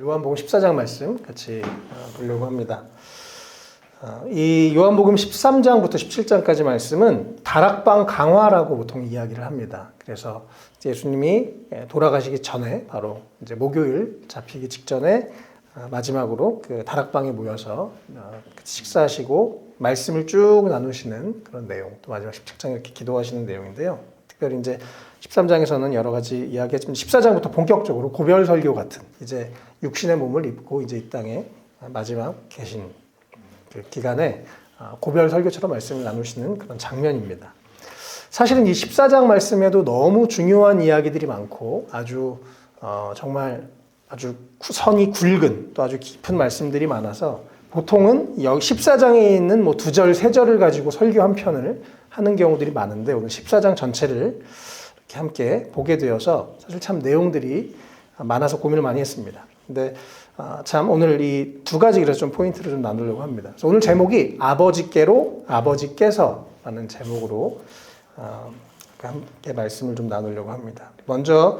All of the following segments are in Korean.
요한복음 14장 말씀 같이 보려고 합니다. 이 요한복음 13장부터 17장까지 말씀은 다락방 강화라고 보통 이야기를 합니다. 그래서 예수님이 돌아가시기 전에 바로 이제 목요일 잡히기 직전에 마지막으로 그 다락방에 모여서 식사하시고 말씀을 쭉 나누시는 그런 내용, 또 마지막 17장 이렇게 기도하시는 내용인데요. 특별히 이제 13장에서는 여러 가지 이야기했지만 14장부터 본격적으로 고별 설교 같은 이제 육신의 몸을 입고 이제 이 땅에 마지막 계신 그 기간에 고별 설교처럼 말씀을 나누시는 그런 장면입니다. 사실은 이 14장 말씀에도 너무 중요한 이야기들이 많고 아주 정말 아주 선이 굵은 또 아주 깊은 말씀들이 많아서 보통은 여기 14장에 있는 뭐 2절, 3절을 가지고 설교 한 편을 하는 경우들이 많은데 오늘 14장 전체를 이렇게 함께 보게 되어서 사실 참 내용들이 많아서 고민을 많이 했습니다. 근데 참 오늘 이 두 가지 그래서 좀 포인트를 좀 나누려고 합니다. 그래서 오늘 제목이 아버지께로 아버지께서 라는 제목으로 함께 말씀을 좀 나누려고 합니다. 먼저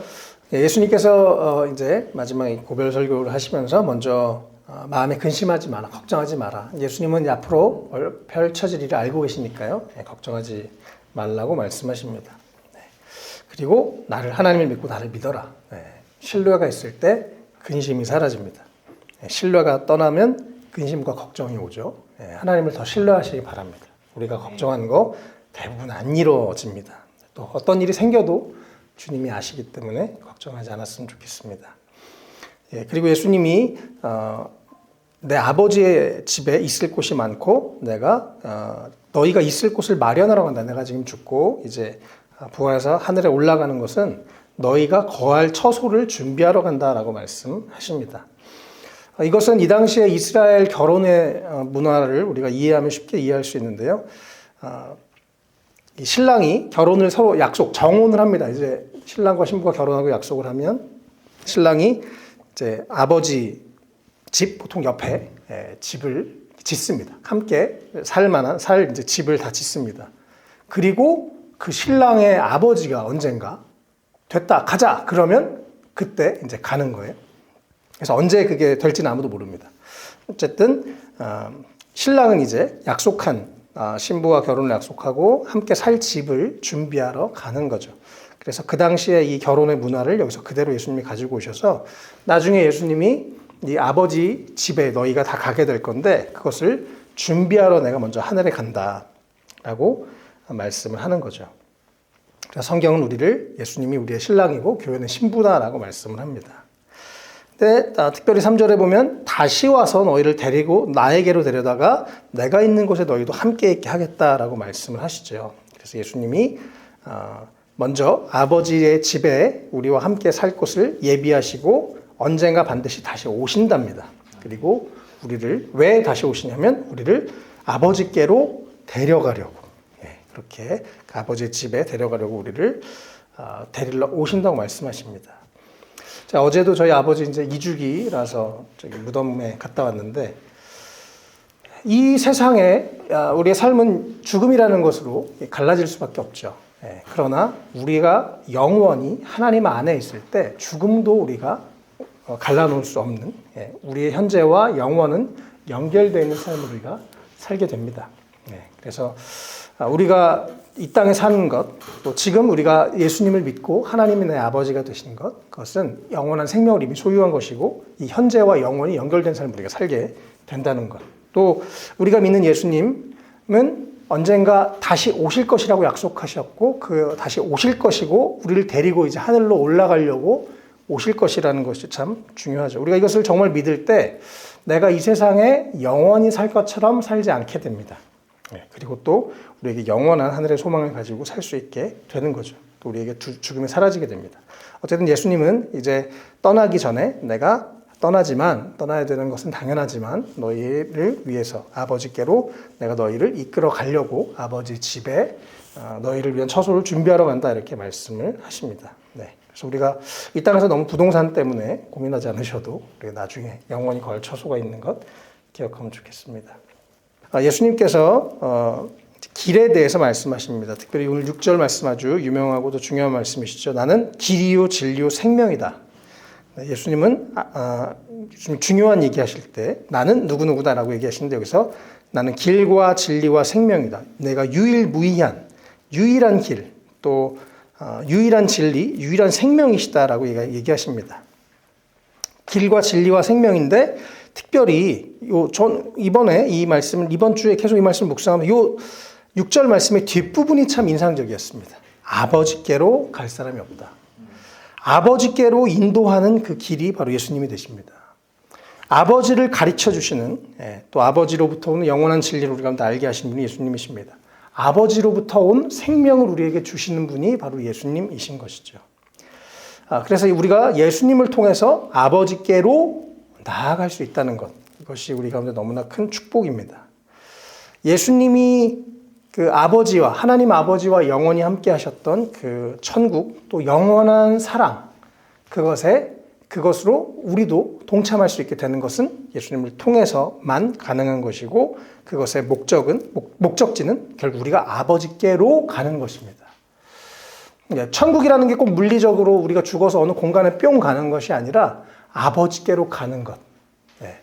예수님께서 이제 마지막 고별 설교를 하시면서 먼저 마음에 근심하지 마라, 걱정하지 마라. 예수님은 앞으로 펼쳐질 일을 알고 계시니까요. 걱정하지 말라고 말씀하십니다. 그리고 하나님을 믿고 나를 믿어라. 신뢰가 있을 때 근심이 사라집니다. 신뢰가 떠나면 근심과 걱정이 오죠. 하나님을 더 신뢰하시기 바랍니다. 우리가 걱정한 거 대부분 안 이루어집니다. 또 어떤 일이 생겨도 주님이 아시기 때문에 걱정하지 않았으면 좋겠습니다. 그리고 예수님이 내 아버지의 집에 있을 곳이 많고 내가 너희가 있을 곳을 마련하러 간다. 내가 지금 죽고 이제 부활해서 하늘에 올라가는 것은 너희가 거할 처소를 준비하러 간다라고 말씀하십니다. 이것은 이 당시에 이스라엘 결혼의 문화를 우리가 이해하면 쉽게 이해할 수 있는데요. 이 신랑이 결혼을 서로 정혼을 합니다. 이제 신랑과 신부가 결혼하고 약속을 하면 신랑이 이제 아버지 집 보통 옆에 집을 짓습니다. 함께 이제 집을 다 짓습니다. 그리고 그 신랑의 아버지가 언젠가 됐다 가자 그러면 그때 이제 가는 거예요. 그래서 언제 그게 될지는 아무도 모릅니다. 어쨌든 신랑은 이제 약속한 신부와 결혼을 약속하고 함께 살 집을 준비하러 가는 거죠. 그래서 그 당시에 이 결혼의 문화를 여기서 그대로 예수님이 가지고 오셔서 나중에 예수님이 이 아버지 집에 너희가 다 가게 될 건데 그것을 준비하러 내가 먼저 하늘에 간다라고 말씀을 하는 거죠. 그래서 성경은 예수님이 우리의 신랑이고 교회는 신부다라고 말씀을 합니다. 근데 특별히 3절에 보면 다시 와서 너희를 데리고 나에게로 데려다가 내가 있는 곳에 너희도 함께 있게 하겠다라고 말씀을 하시죠. 그래서 예수님이 먼저 아버지의 집에 우리와 함께 살 곳을 예비하시고 언젠가 반드시 다시 오신답니다. 그리고 우리를 왜 다시 오시냐면 우리를 아버지께로 데려가려고 그렇게 아버지의 집에 데려가려고 우리를 데리러 오신다고 말씀하십니다. 자, 어제도 저희 아버지 이제 이주기라서 저기 무덤에 갔다 왔는데 이 세상에 우리의 삶은 죽음이라는 것으로 갈라질 수밖에 없죠. 그러나 우리가 영원히 하나님 안에 있을 때 죽음도 우리가 갈라놓을 수 없는 우리의 현재와 영원은 연결되어 있는 삶을 우리가 살게 됩니다. 그래서 우리가 이 땅에 사는 것, 또 지금 우리가 예수님을 믿고 하나님이 내 아버지가 되신 것, 그것은 영원한 생명을 이미 소유한 것이고 이 현재와 영원이 연결된 삶을 우리가 살게 된다는 것. 또 우리가 믿는 예수님은 언젠가 다시 오실 것이라고 약속하셨고 그 다시 오실 것이고 우리를 데리고 이제 하늘로 올라가려고 오실 것이라는 것이 참 중요하죠. 우리가 이것을 정말 믿을 때 내가 이 세상에 영원히 살 것처럼 살지 않게 됩니다. 그리고 또 우리에게 영원한 하늘의 소망을 가지고 살 수 있게 되는 거죠. 또 우리에게 죽음이 사라지게 됩니다. 어쨌든 예수님은 이제 떠나기 전에 내가 떠나야 되는 것은 당연하지만 너희를 위해서 아버지께로 내가 너희를 이끌어 가려고 아버지 집에 너희를 위한 처소를 준비하러 간다 이렇게 말씀을 하십니다. 그래서 우리가 이 땅에서 너무 부동산 때문에 고민하지 않으셔도 우리가 나중에 영원히 거할 처소가 있는 것 기억하면 좋겠습니다. 예수님께서 길에 대해서 말씀하십니다. 특별히 오늘 6절 말씀 아주 유명하고도 중요한 말씀이시죠. 나는 길이요 진리요 생명이다. 예수님은 좀 중요한 얘기하실 때 나는 누구누구다라고 얘기하시는데 여기서 나는 길과 진리와 생명이다. 내가 유일무이한 유일한 길, 또 유일한 진리, 유일한 생명이시다라고 얘기하십니다. 길과 진리와 생명인데 특별히 전 이번에 이 말씀을 이번 주에 계속 이 말씀을 묵상하면 요 6절 말씀의 뒷부분이 참 인상적이었습니다. 아버지께로 갈 사람이 없다. 아버지께로 인도하는 그 길이 바로 예수님이 되십니다. 아버지를 가르쳐 주시는, 또 아버지로부터 오는 영원한 진리를 우리 가운데 알게 하신 분이 예수님이십니다. 아버지로부터 온 생명을 우리에게 주시는 분이 바로 예수님이신 것이죠. 그래서 우리가 예수님을 통해서 아버지께로 나아갈 수 있다는 것, 이것이 우리 가운데 너무나 큰 축복입니다. 예수님이 그 아버지와, 하나님 아버지와 영원히 함께 하셨던 그 천국, 또 영원한 사랑, 그것으로 우리도 동참할 수 있게 되는 것은 예수님을 통해서만 가능한 것이고, 그것의 목적지는 결국 우리가 아버지께로 가는 것입니다. 천국이라는 게 꼭 물리적으로 우리가 죽어서 어느 공간에 뿅 가는 것이 아니라 아버지께로 가는 것.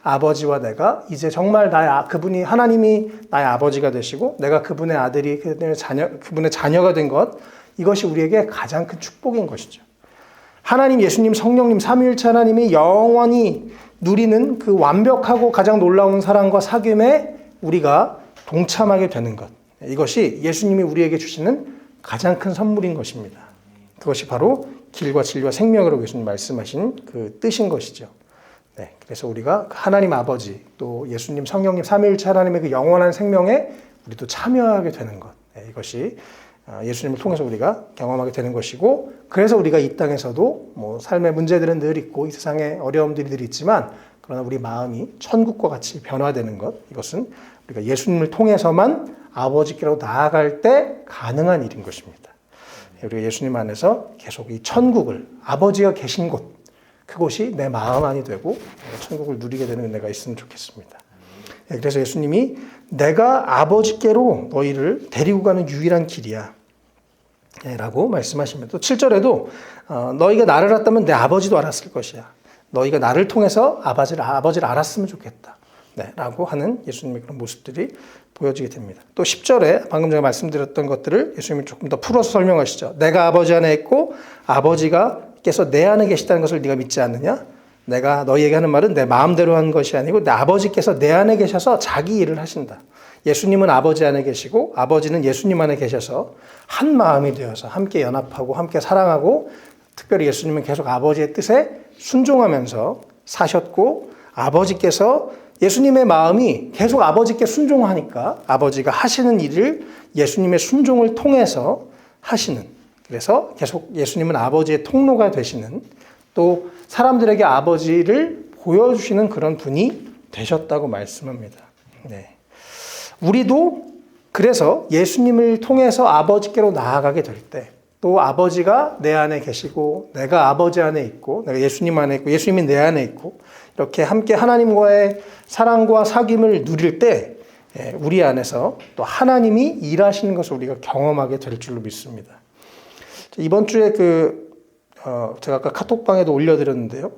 아버지와 내가 이제 정말 그분이 하나님이 나의 아버지가 되시고 내가 그분의 아들이 그분의 자녀가 된 것, 이것이 우리에게 가장 큰 축복인 것이죠. 하나님, 예수님, 성령님, 삼위일체 하나님이 영원히 누리는 그 완벽하고 가장 놀라운 사랑과 사귐에 우리가 동참하게 되는 것, 이것이 예수님이 우리에게 주시는 가장 큰 선물인 것입니다. 그것이 바로 길과 진리와 생명이라고 예수님 말씀하신 그 뜻인 것이죠. 그래서 우리가 하나님 아버지, 또 예수님, 성령님, 삼위일체 하나님의 그 영원한 생명에 우리도 참여하게 되는 것, 이것이 예수님을 통해서 우리가 경험하게 되는 것이고, 그래서 우리가 이 땅에서도 뭐 삶의 문제들은 늘 있고 이 세상에 어려움들이 늘 있지만, 그러나 우리 마음이 천국과 같이 변화되는 것, 이것은 우리가 예수님을 통해서만 아버지께로 나아갈 때 가능한 일인 것입니다. 우리가 예수님 안에서 계속 이 천국을, 아버지가 계신 곳, 그곳이 내 마음 안이 되고 천국을 누리게 되는 은혜가 있으면 좋겠습니다. 그래서 예수님이 내가 아버지께로 너희를 데리고 가는 유일한 길이야 라고 말씀하십니다. 또 7절에도 너희가 나를 알았다면 내 아버지도 알았을 것이야. 너희가 나를 통해서 아버지를 알았으면 좋겠다 라고 하는 예수님의 그런 모습들이 보여지게 됩니다. 또 10절에 방금 제가 말씀드렸던 것들을 예수님이 조금 더 풀어서 설명하시죠. 내가 아버지 안에 있고 아버지께서 내 안에 계시다는 것을 네가 믿지 않느냐? 내가 너희에게 하는 말은 내 마음대로 한 것이 아니고 내 아버지께서 내 안에 계셔서 자기 일을 하신다. 예수님은 아버지 안에 계시고 아버지는 예수님 안에 계셔서 한 마음이 되어서 함께 연합하고 함께 사랑하고, 특별히 예수님은 계속 아버지의 뜻에 순종하면서 사셨고, 아버지께서 예수님의 마음이 계속 아버지께 순종하니까 아버지가 하시는 일을 예수님의 순종을 통해서 하시는, 그래서 계속 예수님은 아버지의 통로가 되시는, 또 사람들에게 아버지를 보여주시는 그런 분이 되셨다고 말씀합니다. 우리도 그래서 예수님을 통해서 아버지께로 나아가게 될 때, 또 아버지가 내 안에 계시고 내가 아버지 안에 있고 내가 예수님 안에 있고 예수님이 내 안에 있고 이렇게 함께 하나님과의 사랑과 사귐을 누릴 때 우리 안에서 또 하나님이 일하시는 것을 우리가 경험하게 될 줄로 믿습니다. 이번 주에 제가 아까 카톡방에도 올려드렸는데요.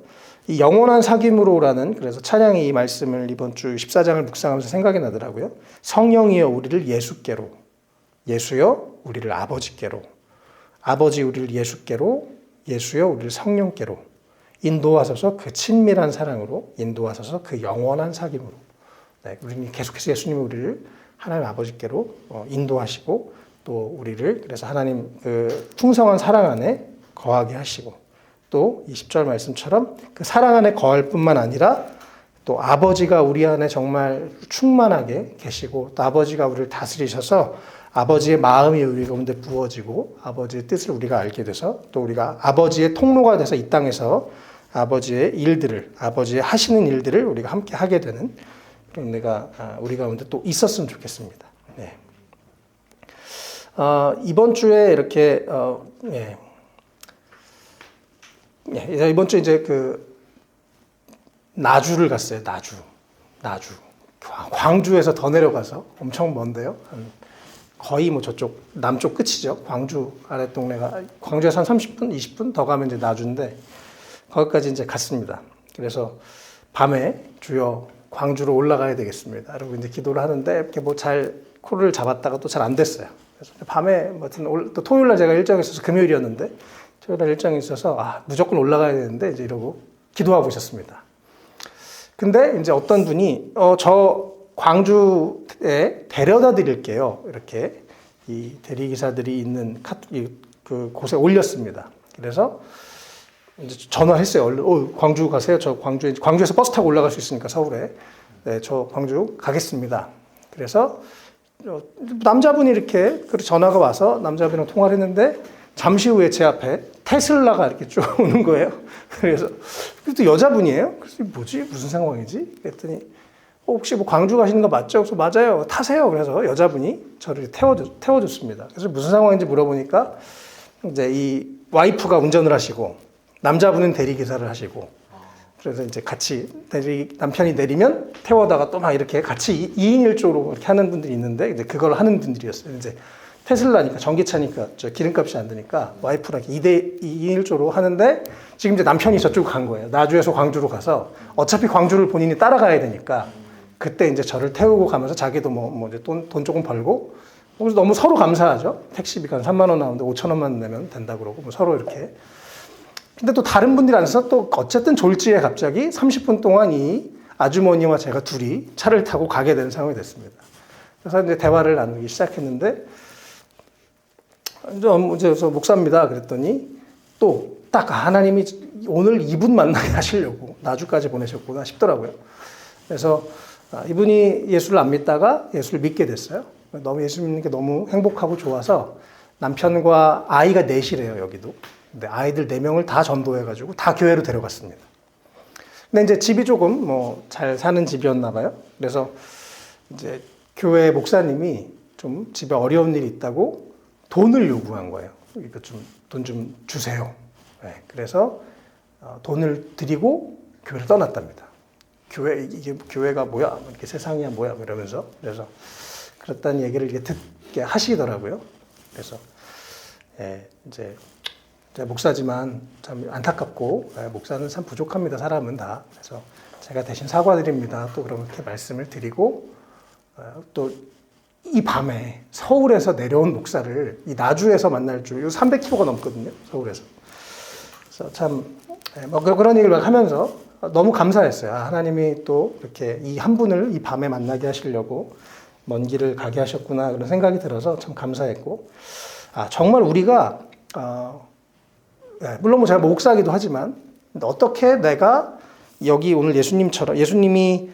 이 영원한 사귐으로라는, 그래서 찬양이 이 말씀을 이번 주 14장을 묵상하면서 생각이 나더라고요. 성령이여 우리를 예수께로, 예수여 우리를 아버지께로, 아버지 우리를 예수께로, 예수여 우리를 성령께로 인도하소서. 그 친밀한 사랑으로 인도하소서. 그 영원한 사귐으로. 우리는 계속해서 예수님이 우리를 하나님 아버지께로 인도하시고, 또 우리를 그래서 하나님 그 풍성한 사랑 안에 거하게 하시고, 또 20절 말씀처럼 그 사랑 안에 거할 뿐만 아니라 또 아버지가 우리 안에 정말 충만하게 계시고, 또 아버지가 우리를 다스리셔서 아버지의 마음이 우리 가운데 부어지고 아버지의 뜻을 우리가 알게 돼서, 또 우리가 아버지의 통로가 돼서 이 땅에서 아버지의 일들을, 아버지의 하시는 일들을 우리가 함께 하게 되는 그런 은혜가 우리 가운데 또 있었으면 좋겠습니다. 이번 주에 이렇게 이번 주에 이제 나주를 갔어요. 나주. 광주에서 더 내려가서 엄청 먼데요. 거의 뭐 저쪽 남쪽 끝이죠. 광주 아랫동네가, 광주에서 한 30분, 20분 더 가면 이제 나주인데 거기까지 이제 갔습니다. 그래서 밤에 주여 광주로 올라가야 되겠습니다. 그리고 이제 기도를 하는데 이렇게 뭐 잘 코를 잡았다가 또 잘 안 됐어요. 그래서 밤에 또 토요일 날 제가 일정이 있어서 금요일이었는데 토요일 날 일정이 있어서 무조건 올라가야 되는데 이제 이러고 기도하고 있었습니다. 근데 이제 어떤 분이 저 광주에 데려다 드릴게요. 이렇게 이 대리기사들이 있는 그 곳에 올렸습니다. 그래서 이제 전화했어요. 얼른 광주 가세요. 저 광주에서 버스 타고 올라갈 수 있으니까 서울에. 네, 저 광주 가겠습니다. 그래서 남자분이 이렇게 전화가 와서 남자분이랑 통화를 했는데 잠시 후에 제 앞에 테슬라가 이렇게 쭉 오는 거예요. 그래서 또 여자분이에요. 그래서 뭐지? 무슨 상황이지? 그랬더니 혹시 뭐 광주 가시는 거 맞죠? 그래서 맞아요. 타세요. 그래서 여자분이 저를 태워줬습니다. 그래서 무슨 상황인지 물어보니까 이제 이 와이프가 운전을 하시고 남자분은 대리기사를 하시고 그래서 이제 같이 남편이 내리면 태워다가 또 막 이렇게 같이 2인 1조로 이렇게 하는 분들이 있는데 이제 그걸 하는 분들이었어요. 이제 테슬라니까 전기차니까 기름값이 안 드니까 와이프랑 2인 1조로 하는데 지금 이제 남편이 저쪽으로 간 거예요. 나주에서 광주로 가서 어차피 광주를 본인이 따라가야 되니까 그때 이제 저를 태우고 가면서 자기도 뭐 이제 돈 조금 벌고 그래서 너무 서로 감사하죠. 택시비가 한 3만 원 나오는데 5천 원만 내면 된다 그러고 뭐 서로 이렇게. 근데 또 다른 분들이 앉아서 또 어쨌든 졸지에 갑자기 30분 동안 이 아주머니와 제가 둘이 차를 타고 가게 되는 상황이 됐습니다. 그래서 이제 대화를 나누기 시작했는데 이제 목사입니다. 그랬더니 또 딱 하나님이 오늘 이분 만나게 하시려고 나주까지 보내셨구나 싶더라고요. 그래서 이분이 예수를 안 믿다가 예수를 믿게 됐어요. 너무 예수 믿는 게 너무 행복하고 좋아서 남편과 아이가 넷이래요, 여기도. 근데 아이들 4명을 다 전도해가지고 다 교회로 데려갔습니다. 근데 이제 집이 조금 뭐 잘 사는 집이었나 봐요. 그래서 이제 교회 목사님이 좀 집에 어려운 일이 있다고 돈을 요구한 거예요. 이거 돈 좀 주세요. 네, 그래서 돈을 드리고 교회를 떠났답니다. 이게 교회가 뭐야? 이렇게 세상이야 뭐야? 이러면서 그래서 그렇다는 얘기를 이렇게 듣게 하시더라고요. 그래서 이제 목사지만 참 안타깝고 목사는 참 부족합니다. 사람은 다. 그래서 제가 대신 사과드립니다. 또 그렇게 말씀을 드리고 또 이 밤에 서울에서 내려온 목사를 이 나주에서 만날 줄 300km가 넘거든요. 서울에서. 그래서 참 뭐 그런 얘기를 막 하면서 너무 감사했어요. 하나님이 또 이렇게 이 한 분을 이 밤에 만나게 하시려고 먼 길을 가게 하셨구나 그런 생각이 들어서 참 감사했고 정말 우리가 물론 뭐 제가 목사이기도 하지만 어떻게 내가 여기 오늘 예수님처럼 예수님이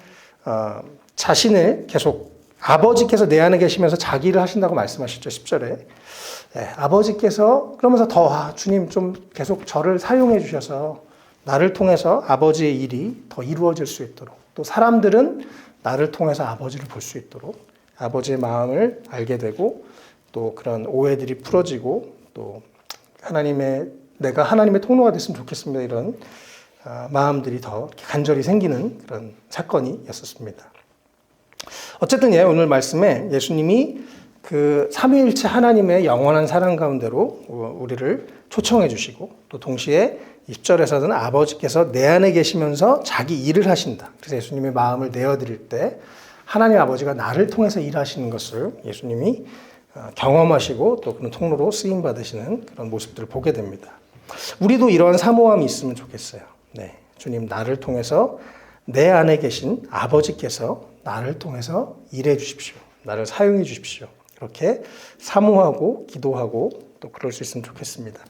자신을 계속 아버지께서 내 안에 계시면서 자기를 하신다고 말씀하셨죠. 10절에. 아버지께서 그러면서 주님 좀 계속 저를 사용해 주셔서 나를 통해서 아버지의 일이 더 이루어질 수 있도록 또 사람들은 나를 통해서 아버지를 볼 수 있도록 아버지의 마음을 알게 되고 또 그런 오해들이 풀어지고 또 내가 하나님의 통로가 됐으면 좋겠습니다. 이런 마음들이 더 간절히 생기는 그런 사건이었습니다. 어쨌든 오늘 말씀에 예수님이 그 삼위일체 하나님의 영원한 사랑 가운데로 우리를 초청해 주시고 또 동시에 20절에서는 아버지께서 내 안에 계시면서 자기 일을 하신다. 그래서 예수님의 마음을 내어드릴 때 하나님 아버지가 나를 통해서 일하시는 것을 예수님이 경험하시고 또 그런 통로로 쓰임받으시는 그런 모습들을 보게 됩니다. 우리도 이러한 사모함이 있으면 좋겠어요. 네, 주님 나를 통해서 내 안에 계신 아버지께서 나를 통해서 일해 주십시오. 나를 사용해 주십시오. 이렇게 사모하고 기도하고 또 그럴 수 있으면 좋겠습니다.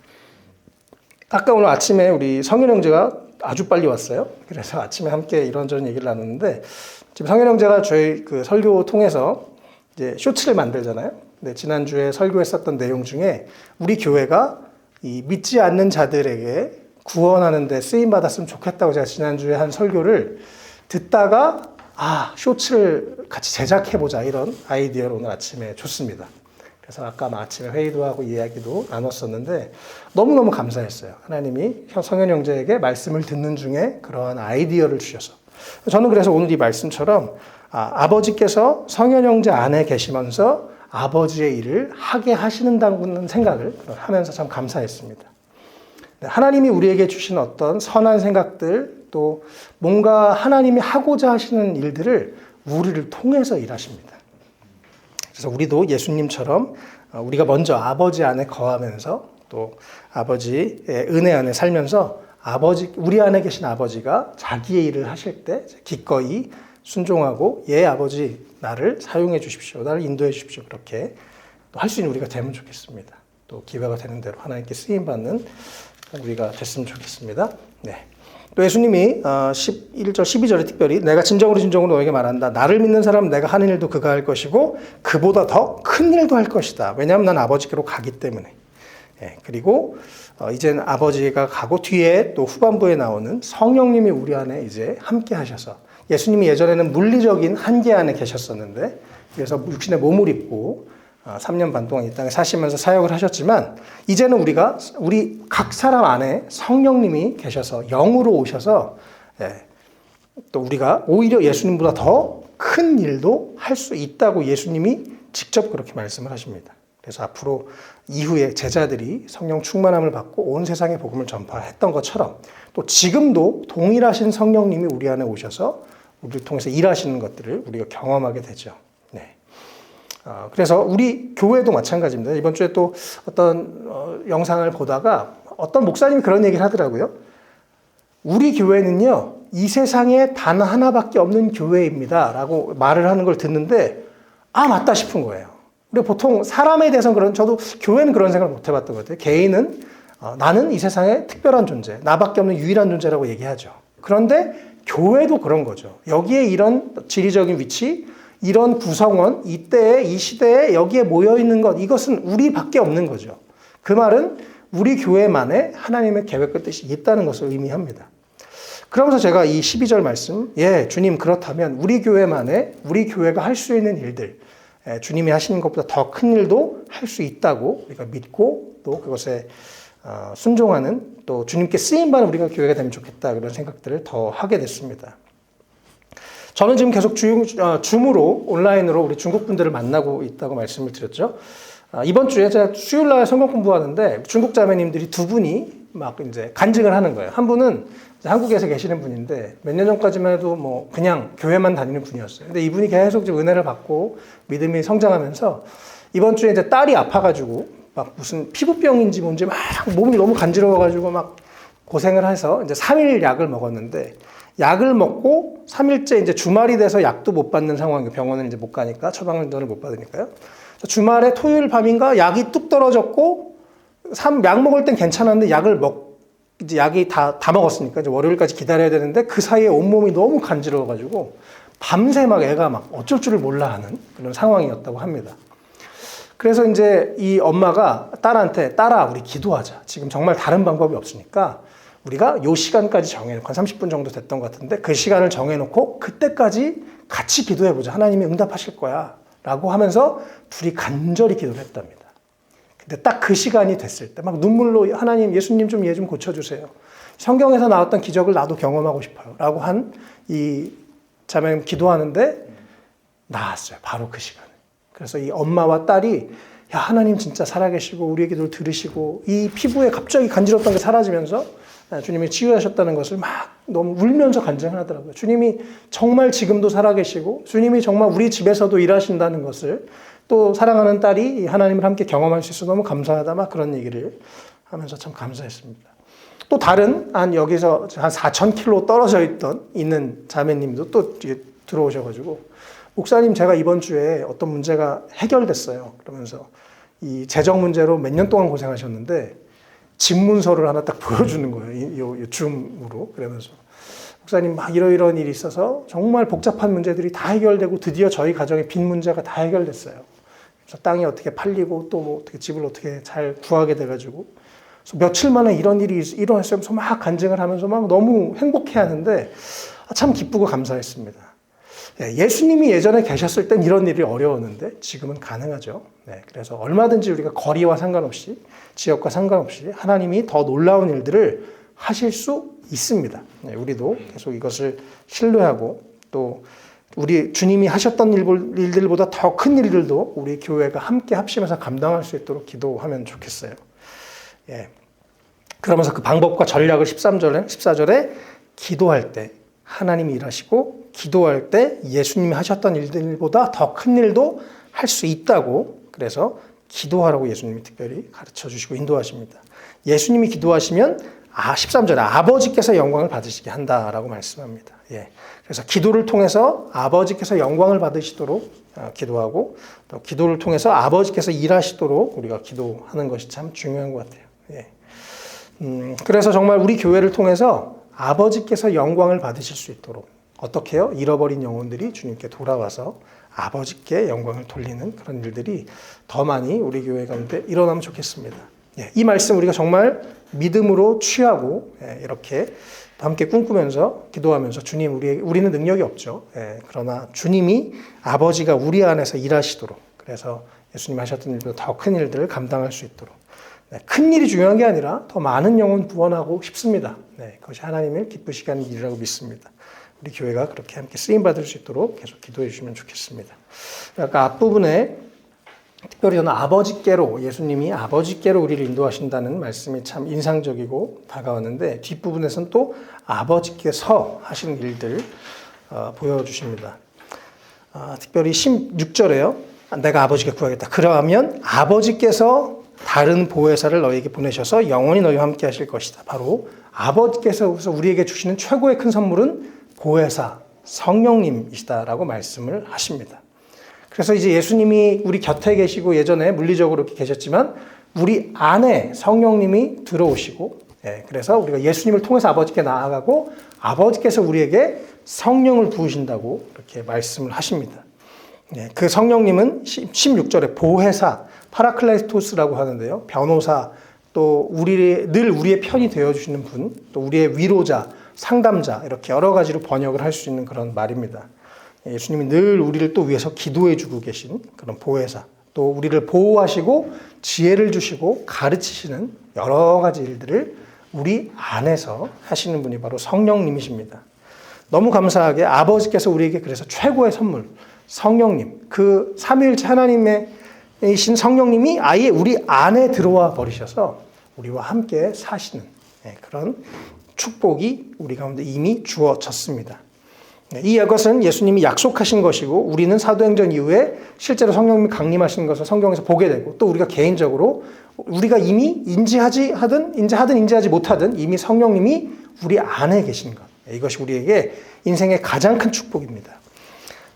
아까 오늘 아침에 우리 성현 형제가 아주 빨리 왔어요. 그래서 아침에 함께 이런저런 얘기를 나눴는데 지금 성현 형제가 저희 그 설교 통해서 이제 쇼츠를 만들잖아요. 근데 지난주에 설교했었던 내용 중에 우리 교회가 이 믿지 않는 자들에게 구원하는 데 쓰임 받았으면 좋겠다고 제가 지난주에 한 설교를 듣다가 쇼츠를 같이 제작해보자 이런 아이디어를 오늘 아침에 줬습니다. 그래서 아까 아침에 회의도 하고 이야기도 나눴었는데 너무너무 감사했어요. 하나님이 성현 형제에게 말씀을 듣는 중에 그러한 아이디어를 주셔서 저는 그래서 오늘 이 말씀처럼 아버지께서 성현 형제 안에 계시면서 아버지의 일을 하게 하시는다는 생각을 하면서 참 감사했습니다. 하나님이 우리에게 주신 어떤 선한 생각들, 또 뭔가 하나님이 하고자 하시는 일들을 우리를 통해서 일하십니다. 그래서 우리도 예수님처럼 우리가 먼저 아버지 안에 거하면서 또 아버지의 은혜 안에 살면서 우리 안에 계신 아버지가 자기의 일을 하실 때 기꺼이 순종하고 아버지 나를 사용해 주십시오. 나를 인도해 주십시오. 그렇게 할 수 있는 우리가 되면 좋겠습니다. 또 기회가 되는 대로 하나님께 쓰임받는 우리가 됐으면 좋겠습니다. 네. 또 예수님이 11절 12절에 특별히 내가 진정으로 너에게 말한다. 나를 믿는 사람은 내가 하는 일도 그가 할 것이고 그보다 더 큰 일도 할 것이다. 왜냐하면 난 아버지께로 가기 때문에. 예, 그리고 이제는 아버지가 가고 뒤에 또 후반부에 나오는 성령님이 우리 안에 이제 함께 하셔서 예수님이 예전에는 물리적인 한계 안에 계셨었는데 그래서 육신의 몸을 입고 3년 반 동안 이 땅에 사시면서 사역을 하셨지만 이제는 우리 각 사람 안에 성령님이 계셔서 영으로 오셔서 또 우리가 오히려 예수님보다 더 큰 일도 할 수 있다고 예수님이 직접 그렇게 말씀을 하십니다. 그래서 앞으로 이후에 제자들이 성령 충만함을 받고 온 세상에 복음을 전파했던 것처럼 또 지금도 동일하신 성령님이 우리 안에 오셔서 우리를 통해서 일하시는 것들을 우리가 경험하게 되죠. 네. 그래서 우리 교회도 마찬가지입니다. 이번 주에 또 어떤 영상을 보다가 어떤 목사님이 그런 얘기를 하더라고요. 우리 교회는요, 이 세상에 단 하나밖에 없는 교회입니다. 라고 말을 하는 걸 듣는데, 맞다 싶은 거예요. 우리가 보통 사람에 대해서는 저도 교회는 그런 생각을 못 해봤던 것 같아요. 개인은 나는 이 세상에 특별한 존재, 나밖에 없는 유일한 존재라고 얘기하죠. 그런데 교회도 그런 거죠. 여기에 이런 지리적인 위치, 이런 구성원, 이때에, 이 시대에 여기에 모여있는 것, 이것은 우리밖에 없는 거죠. 그 말은 우리 교회만의 하나님의 계획과 뜻이 있다는 것을 의미합니다. 그러면서 제가 이 12절 말씀, 주님 그렇다면 우리 교회만의, 우리 교회가 할 수 있는 일들, 주님이 하시는 것보다 더 큰 일도 할 수 있다고 우리가 믿고 또 그것에 순종하는 또 주님께 쓰임받는 우리가 교회가 되면 좋겠다 그런 생각들을 더 하게 됐습니다. 저는 지금 계속 줌으로 온라인으로 우리 중국 분들을 만나고 있다고 말씀을 드렸죠. 이번 주에 제가 수요일 날 성경 공부하는데 중국 자매님들이 두 분이 막 이제 간증을 하는 거예요. 한 분은 한국에서 계시는 분인데 몇 년 전까지만 해도 뭐 그냥 교회만 다니는 분이었어요. 근데 이분이 계속 좀 은혜를 받고 믿음이 성장하면서 이번 주에 이제 딸이 아파가지고 막 무슨 피부병인지 뭔지 막 몸이 너무 간지러워가지고 막 고생을 해서 이제 3일 약을 먹었는데 약을 먹고 3일째 이제 주말이 돼서 약도 못 받는 상황이에요. 병원을 이제 못 가니까 처방전을 못 받으니까요. 주말에 토요일 밤인가 약이 뚝 떨어졌고 약 먹을 땐 괜찮았는데 이제 약이 다 먹었으니까 이제 월요일까지 기다려야 되는데 그 사이에 온몸이 너무 간지러워가지고 밤새 막 애가 막 어쩔 줄을 몰라 하는 그런 상황이었다고 합니다. 그래서 이제 이 엄마가 딸한테 딸아 우리 기도하자. 지금 정말 다른 방법이 없으니까 우리가 요 시간까지 정해놓고 한 30분 정도 됐던 것 같은데 그 시간을 정해놓고 그때까지 같이 기도해보자. 하나님이 응답하실 거야. 라고 하면서 둘이 간절히 기도를 했답니다. 근데 딱 그 시간이 됐을 때 막 눈물로 하나님 예수님 좀 얘 좀 고쳐주세요. 성경에서 나왔던 기적을 나도 경험하고 싶어요. 라고 한 이 자매님 기도하는데 나았어요. 바로 그 시간에. 그래서 이 엄마와 딸이 야 하나님 진짜 살아계시고 우리의 기도를 들으시고 이 피부에 갑자기 간지럽던 게 사라지면서 주님이 치유하셨다는 것을 막 너무 울면서 간증을 하더라고요. 주님이 정말 지금도 살아계시고 주님이 정말 우리 집에서도 일하신다는 것을 또 사랑하는 딸이 하나님을 함께 경험할 수 있어서 너무 감사하다 막 그런 얘기를 하면서 참 감사했습니다. 또 다른 여기서 한 4,000km 떨어져 있는 자매님도 또 들어오셔가지고 목사님 제가 이번 주에 어떤 문제가 해결됐어요. 그러면서 이 재정 문제로 몇 년 동안 고생하셨는데 집문서를 하나 딱 보여주는 거예요. 이 줌으로. 그러면서 목사님 막 이러이러한 일이 있어서 정말 복잡한 문제들이 다 해결되고 드디어 저희 가정의 빚 문제가 다 해결됐어요. 그래서 땅이 어떻게 팔리고 또 뭐 어떻게 집을 어떻게 잘 구하게 돼가지고 며칠 만에 이런 일이 일어났어요. 막 간증을 하면서 막 너무 행복해 하는데 참 기쁘고 감사했습니다. 예수님이 예전에 계셨을 땐 이런 일이 어려웠는데 지금은 가능하죠. 그래서 얼마든지 우리가 거리와 상관없이 지역과 상관없이 하나님이 더 놀라운 일들을 하실 수 있습니다. 우리도 계속 이것을 신뢰하고 또 우리 주님이 하셨던 일들보다 더 큰 일들도 우리 교회가 함께 합심해서 감당할 수 있도록 기도하면 좋겠어요. 그러면서 그 방법과 전략을 14절에 기도할 때 하나님이 일하시고 기도할 때 예수님이 하셨던 일들보다 더 큰 일도 할 수 있다고, 그래서 기도하라고 예수님이 특별히 가르쳐 주시고 인도하십니다. 예수님이 기도하시면 13절에 아버지께서 영광을 받으시게 한다라고 말씀합니다. 그래서 기도를 통해서 아버지께서 영광을 받으시도록 기도하고, 또 기도를 통해서 아버지께서 일하시도록 우리가 기도하는 것이 참 중요한 것 같아요. 그래서 정말 우리 교회를 통해서 아버지께서 영광을 받으실 수 있도록, 어떻게 해요? 잃어버린 영혼들이 주님께 돌아와서 아버지께 영광을 돌리는 그런 일들이 더 많이 우리 교회 가운데 일어나면 좋겠습니다. 이 말씀 우리가 정말 믿음으로 취하고 이렇게 함께 꿈꾸면서 기도하면서, 주님, 우리는 능력이 없죠. 그러나 주님이, 아버지가 우리 안에서 일하시도록, 그래서 예수님 하셨던 일보다 더 큰 일들을 감당할 수 있도록, 큰 일이 중요한 게 아니라 더 많은 영혼 구원하고 싶습니다. 그것이 하나님을 기쁘시게 하는 일이라고 믿습니다. 우리 교회가 그렇게 함께 쓰임받을 수 있도록 계속 기도해 주시면 좋겠습니다. 아까 앞부분에 특별히 저는 아버지께로, 예수님이 아버지께로 우리를 인도하신다는 말씀이 참 인상적이고 다가왔는데, 뒷부분에서는 또 아버지께서 하시는 일들 보여주십니다. 특별히 16절에요. 내가 아버지께 구하겠다. 그러면 아버지께서 다른 보혜사를 너에게 보내셔서 영원히 너희와 함께 하실 것이다. 바로 아버지께서 우리에게 주시는 최고의 큰 선물은 보혜사, 성령님이시다라고 말씀을 하십니다. 그래서 이제 예수님이 우리 곁에 계시고 예전에 물리적으로 이렇게 계셨지만 우리 안에 성령님이 들어오시고, 그래서 우리가 예수님을 통해서 아버지께 나아가고 아버지께서 우리에게 성령을 부으신다고 이렇게 말씀을 하십니다. 그 성령님은 16절에 보혜사, 파라클레토스라고 하는데요. 변호사, 또 늘 우리의 편이 되어주시는 분, 또 우리의 위로자, 상담자, 이렇게 여러 가지로 번역을 할 수 있는 그런 말입니다. 예수님이 늘 우리를 또 위해서 기도해 주고 계신 그런 보혜사, 또 우리를 보호하시고 지혜를 주시고 가르치시는 여러 가지 일들을 우리 안에서 하시는 분이 바로 성령님이십니다. 너무 감사하게 아버지께서 우리에게 그래서 최고의 선물, 성령님, 그 삼위일체 하나님이신 성령님이 아예 우리 안에 들어와 버리셔서 우리와 함께 사시는 그런 축복이 우리 가운데 이미 주어졌습니다. 이것은 예수님이 약속하신 것이고, 우리는 사도행전 이후에 실제로 성령님이 강림하시는 것을 성경에서 보게 되고, 또 우리가 개인적으로 우리가 이미 인지하지 못하든 이미 성령님이 우리 안에 계신 것, 이것이 우리에게 인생의 가장 큰 축복입니다.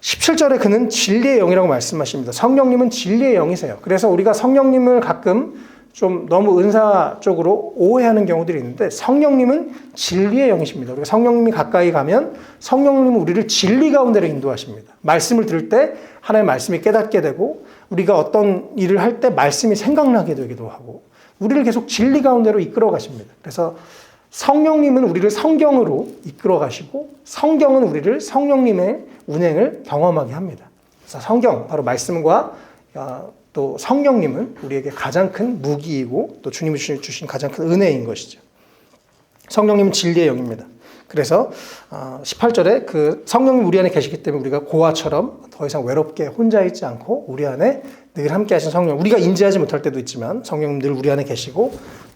17절에 그는 진리의 영이라고 말씀하십니다. 성령님은 진리의 영이세요. 그래서 우리가 성령님을 가끔 좀 너무 은사 쪽으로 오해하는 경우들이 있는데, 성령님은 진리의 영이십니다. 우리가 성령님이 가까이 가면 성령님은 우리를 진리 가운데로 인도하십니다. 말씀을 들을 때 하나님의 말씀이 깨닫게 되고, 우리가 어떤 일을 할 때 말씀이 생각나게 되기도 하고, 우리를 계속 진리 가운데로 이끌어 가십니다. 그래서 성령님은 우리를 성경으로 이끌어 가시고, 성경은 우리를 성령님의 운행을 경험하게 합니다. 그래서 성경, 바로 말씀과 또 성령님은 우리에게 가장 큰 무기이고, 또 주님이 주신 가장 큰 은혜인 것이죠. 성령님은 진리의 영입니다. 그래서 18절에 그 성령님 우리 안에 계시기 때문에 우리가 고아처럼 더 이상 외롭게 혼자 있지 않고, 우리 안에 늘 함께 하신 성령, 우리가 인지하지 못할 때도 있지만 성령님 늘 우리 안에 계시고,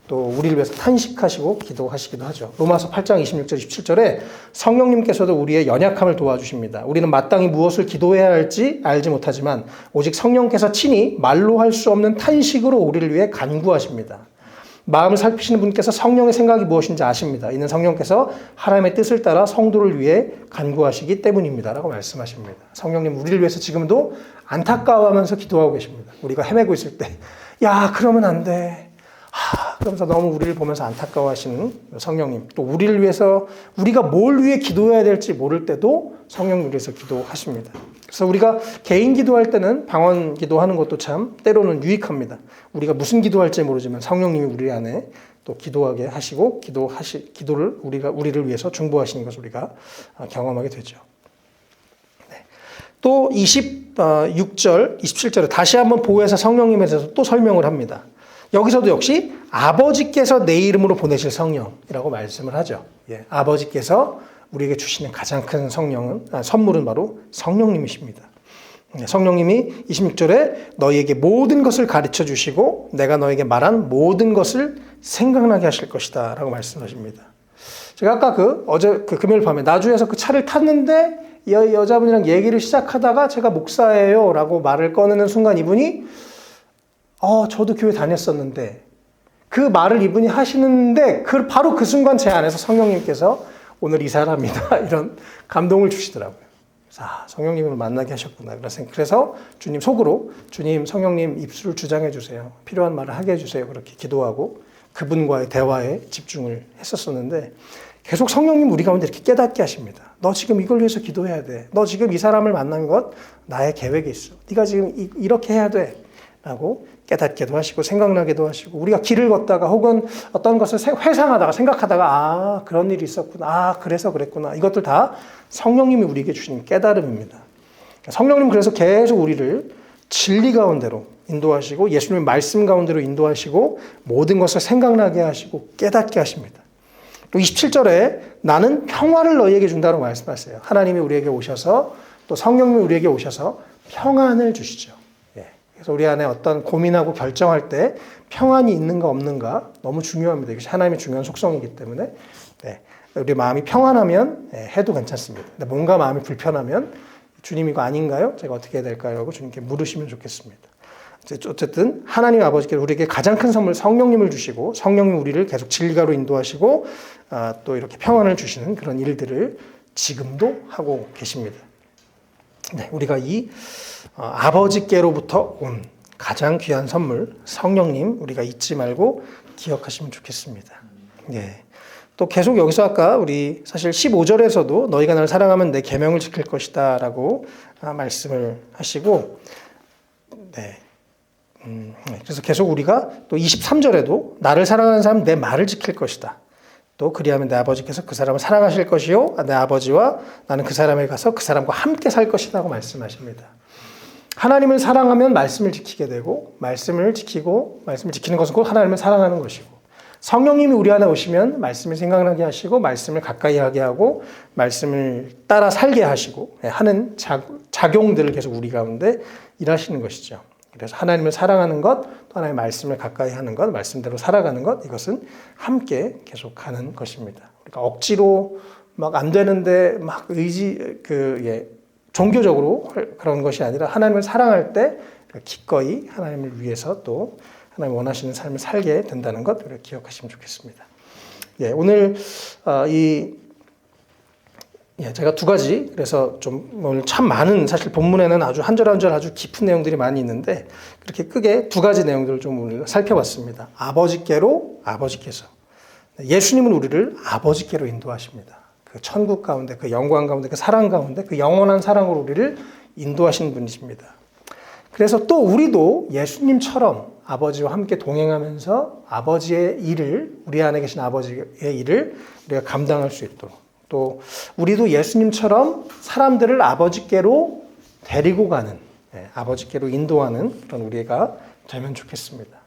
또 우리를 위해서 탄식하시고 기도하시기도 하죠. 로마서 8장 26절 27절에 성령님께서도 우리의 연약함을 도와주십니다. 우리는 마땅히 무엇을 기도해야 할지 알지 못하지만 오직 성령께서 친히 말로 할 수 없는 탄식으로 우리를 위해 간구하십니다. 마음을 살피시는 분께서 성령의 생각이 무엇인지 아십니다. 이는 성령께서 하나님의 뜻을 따라 성도를 위해 간구하시기 때문입니다. 라고 말씀하십니다. 성령님 우리를 위해서 지금도 안타까워하면서 기도하고 계십니다. 우리가 헤매고 있을 때, 야, 그러면 안 돼. 그러면서 너무 우리를 보면서 안타까워하시는 성령님, 또 우리를 위해서, 우리가 뭘 위해 기도해야 될지 모를 때도 성령님 위해서 기도하십니다. 그래서 우리가 개인 기도할 때는 방언 기도하는 것도 참 때로는 유익합니다. 우리가 무슨 기도할지 모르지만 성령님이 우리 안에 또 기도하게 하시고, 기도를 우리를 위해서 중보하시는 것을 우리가 경험하게 되죠. 또 26절, 27절에 다시 한번 보혜사 성령님에 대해서 또 설명을 합니다. 여기서도 역시 아버지께서 내 이름으로 보내실 성령이라고 말씀을 하죠. 아버지께서 우리에게 주시는 가장 큰 선물은 바로 성령님이십니다. 성령님이 26절에 너희에게 모든 것을 가르쳐 주시고 내가 너에게 말한 모든 것을 생각나게 하실 것이다 라고 말씀하십니다. 제가 아까 어제 금요일 밤에 나주에서 그 차를 탔는데 이 여자분이랑 얘기를 시작하다가 제가 목사예요 라고 말을 꺼내는 순간 이분이 저도 교회 다녔었는데 그 말을 이분이 하시는데 바로 그 순간 제 안에서 성령님께서 오늘 이 사람이다 이런 감동을 주시더라고요. 성령님을 만나게 하셨구나. 그래서 주님 속으로 주님 성령님 입술을 주장해 주세요. 필요한 말을 하게 해주세요. 그렇게 기도하고 그분과의 대화에 집중을 했었었는데 계속 성령님 우리 가운데 이렇게 깨닫게 하십니다. 너 지금 이걸 위해서 기도해야 돼. 너 지금 이 사람을 만난 것 나의 계획에 있어. 네가 지금 이렇게 해야 돼. 라고 깨닫게도 하시고 생각나게도 하시고 우리가 길을 걷다가 혹은 어떤 것을 회상하다가 생각하다가 그런 일이 있었구나. 그래서 그랬구나. 이것들 다 성령님이 우리에게 주신 깨달음입니다. 성령님 그래서 계속 우리를 진리 가운데로 인도하시고 예수님의 말씀 가운데로 인도하시고 모든 것을 생각나게 하시고 깨닫게 하십니다. 또 27절에 나는 평화를 너희에게 준다고 말씀하세요. 하나님이 우리에게 오셔서 또 성령님이 우리에게 오셔서 평안을 주시죠. 그래서 우리 안에 어떤 고민하고 결정할 때 평안이 있는가 없는가 너무 중요합니다. 이것이 하나님의 중요한 속성이기 때문에 우리 마음이 평안하면 해도 괜찮습니다. 근데 뭔가 마음이 불편하면 주님 이거 아닌가요? 제가 어떻게 해야 될까요? 라고 주님께 물으시면 좋겠습니다. 어쨌든 하나님 아버지께서 우리에게 가장 큰 선물 성령님을 주시고 성령님 우리를 계속 진리가로 인도하시고 또 이렇게 평안을 주시는 그런 일들을 지금도 하고 계십니다. 우리가 이 아버지께로부터 온 가장 귀한 선물 성령님 우리가 잊지 말고 기억하시면 좋겠습니다. 또 계속 여기서 아까 우리 사실 15절에서도 너희가 나를 사랑하면 내 계명을 지킬 것이다 라고 말씀을 하시고 그래서 계속 우리가 또 23절에도 나를 사랑하는 사람은 내 말을 지킬 것이다. 또 그리하면 내 아버지께서 그 사람을 사랑하실 것이요 내 아버지와 나는 그 사람에 가서 그 사람과 함께 살 것이라고 말씀하십니다. 하나님을 사랑하면 말씀을 지키게 되고 말씀을 지키는 것은 곧 하나님을 사랑하는 것이고 성령님이 우리 안에 오시면 말씀을 생각나게 하시고 말씀을 가까이 하게 하고 말씀을 따라 살게 하시고 하는 작용들을 계속 우리 가운데 일하시는 것이죠. 그래서 하나님을 사랑하는 것, 또 하나님의 말씀을 가까이 하는 것, 말씀대로 살아가는 것, 이것은 함께 계속하는 것입니다. 그러니까 억지로 막 안 되는데 막 종교적으로 그런 것이 아니라 하나님을 사랑할 때 기꺼이 하나님을 위해서 또 하나님 원하시는 삶을 살게 된다는 것 기억하시면 좋겠습니다. 오늘 제가 두 가지 그래서 좀 오늘 참 많은 사실 본문에는 아주 한 절 한 절 아주 깊은 내용들이 많이 있는데 그렇게 크게 두 가지 내용들을 좀 오늘 살펴봤습니다. 아버지께로 아버지께서 예수님은 우리를 아버지께로 인도하십니다. 그 천국 가운데 그 영광 가운데 그 사랑 가운데 그 영원한 사랑으로 우리를 인도하시는 분이십니다. 그래서 또 우리도 예수님처럼 아버지와 함께 동행하면서 아버지의 일을 우리 안에 계신 아버지의 일을 우리가 감당할 수 있도록 또 우리도 예수님처럼 사람들을 아버지께로 데리고 가는 아버지께로 인도하는 그런 우리가 되면 좋겠습니다.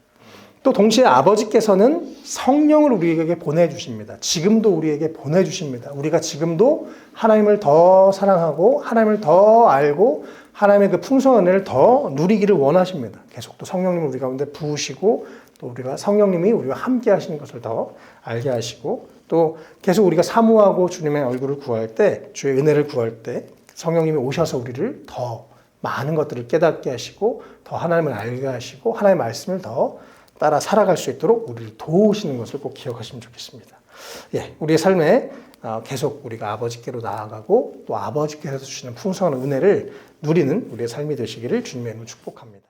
또 동시에 아버지께서는 성령을 우리에게 보내주십니다. 지금도 우리에게 보내주십니다. 우리가 지금도 하나님을 더 사랑하고 하나님을 더 알고 하나님의 그 풍성한 은혜를 더 누리기를 원하십니다. 계속 또 성령님을 우리 가운데 부으시고 또 우리가 성령님이 우리와 함께 하시는 것을 더 알게 하시고 또 계속 우리가 사모하고 주님의 얼굴을 구할 때 주의 은혜를 구할 때 성령님이 오셔서 우리를 더 많은 것들을 깨닫게 하시고 더 하나님을 알게 하시고 하나님의 말씀을 더 따라 살아갈 수 있도록 우리를 도우시는 것을 꼭 기억하시면 좋겠습니다. 우리의 삶에 계속 우리가 아버지께로 나아가고 또 아버지께서 주시는 풍성한 은혜를 누리는 우리의 삶이 되시기를 주님의 이름으로 축복합니다.